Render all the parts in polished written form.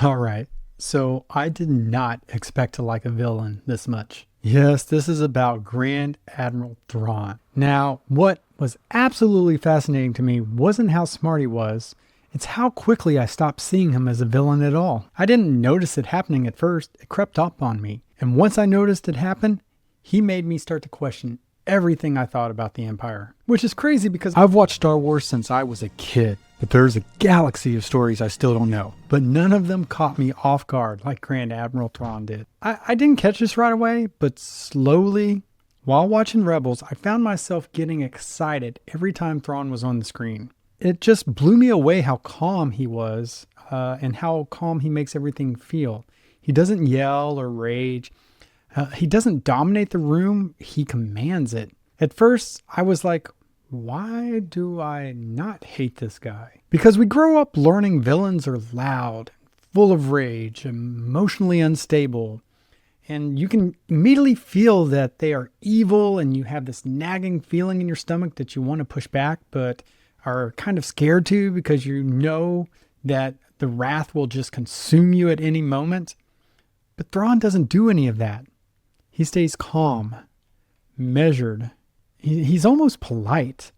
Alright, so I did not expect to like a villain this much. Yes, this is about Grand Admiral Thrawn. Now, what was absolutely fascinating to me wasn't how smart he was, it's how quickly I stopped seeing him as a villain at all. I didn't notice it happening at first, it crept up on me. And once I noticed it happen, he made me start to question everything I thought about the Empire. Which is crazy because I've watched Star Wars since I was a kid. But there's a galaxy of stories I still don't know. But none of them caught me off guard like Grand Admiral Thrawn did. I didn't catch this right away, but slowly, while watching Rebels, I found myself getting excited every time Thrawn was on the screen. It just blew me away how calm he was and how calm he makes everything feel. He doesn't yell or rage. He doesn't dominate the room. He commands it. At first, I was like, why do I not hate this guy? Because we grow up learning villains are loud, full of rage, emotionally unstable, and you can immediately feel that they are evil and you have this nagging feeling in your stomach that you want to push back but are kind of scared to because you know that the wrath will just consume you at any moment. But Thrawn doesn't do any of that. He stays calm, measured. He's almost polite.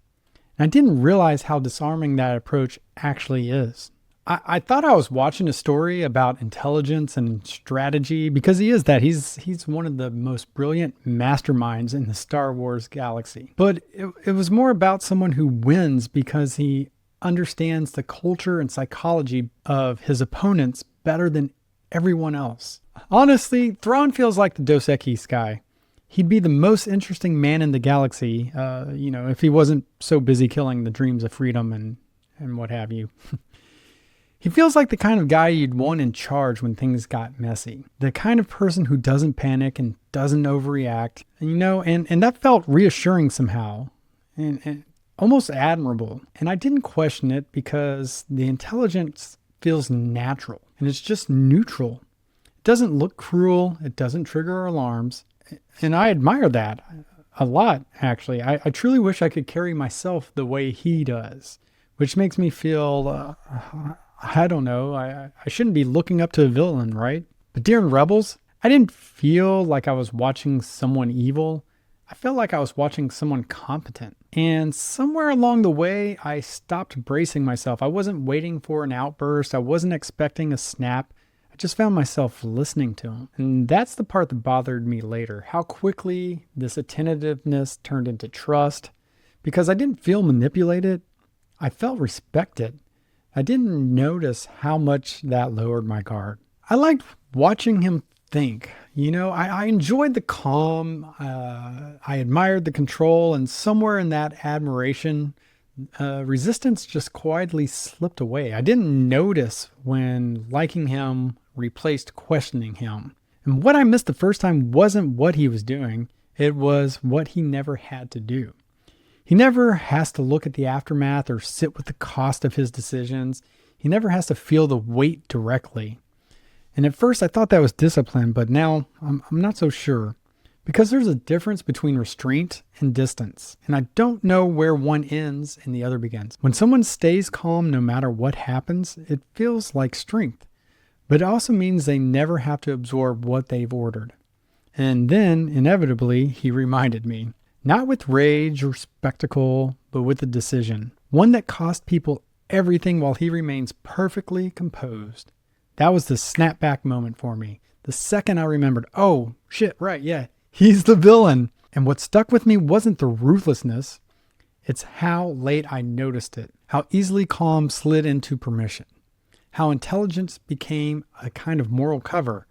And I didn't realize how disarming that approach actually is. I thought I was watching a story about intelligence and strategy because he is that. He's one of the most brilliant masterminds in the Star Wars galaxy. But it was more about someone who wins because he understands the culture and psychology of his opponents better than everyone else. Honestly, Thrawn feels like the Dos Equis guy. He'd be the most interesting man in the galaxy, if he wasn't so busy killing the dreams of freedom and what have you. He feels like the kind of guy you'd want in charge when things got messy. The kind of person who doesn't panic and doesn't overreact. And that felt reassuring somehow and almost admirable. And I didn't question it because the intelligence feels natural and it's just neutral. It doesn't look cruel. It doesn't trigger alarms. And I admire that a lot, actually. I truly wish I could carry myself the way he does, which makes me feel, I don't know, I shouldn't be looking up to a villain, right? But during Rebels, I didn't feel like I was watching someone evil. I felt like I was watching someone competent. And somewhere along the way, I stopped bracing myself. I wasn't waiting for an outburst. I wasn't expecting a snap. I just found myself listening to him. And that's the part that bothered me later. How quickly this attentiveness turned into trust. Because I didn't feel manipulated. I felt respected. I didn't notice how much that lowered my guard. I liked watching him think. I enjoyed the calm. I admired the control. And somewhere in that admiration, resistance just quietly slipped away. I didn't notice when liking him replaced questioning him. And what I missed the first time wasn't what he was doing. It was what he never had to do. He never has to look at the aftermath or sit with the cost of his decisions. He never has to feel the weight directly. And at first I thought that was discipline, but now I'm not so sure. Because there's a difference between restraint and distance. And I don't know where one ends and the other begins. When someone stays calm no matter what happens, it feels like strength. But it also means they never have to absorb what they've ordered. And then, inevitably, he reminded me. Not with rage or spectacle, but with a decision. One that cost people everything while he remains perfectly composed. That was the snapback moment for me. The second I remembered, oh, shit, right, yeah, he's the villain. And what stuck with me wasn't the ruthlessness. It's how late I noticed it. How easily calm slid into permission. How intelligence became a kind of moral cover.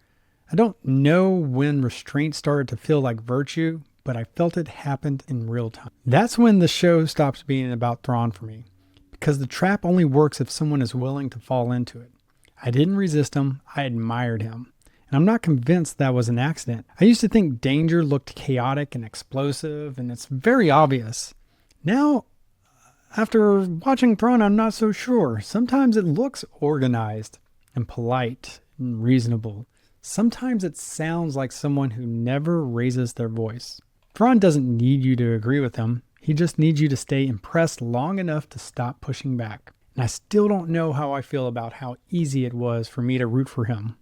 I don't know when restraint started to feel like virtue, but I felt it happened in real time. That's when the show stops being about Thrawn for me. Because the trap only works if someone is willing to fall into it. I didn't resist him, I admired him. And I'm not convinced that was an accident. I used to think danger looked chaotic and explosive, and it's very obvious. Now, after watching Thrawn, I'm not so sure. Sometimes it looks organized and polite and reasonable. Sometimes it sounds like someone who never raises their voice. Thrawn doesn't need you to agree with him. He just needs you to stay impressed long enough to stop pushing back. And I still don't know how I feel about how easy it was for me to root for him.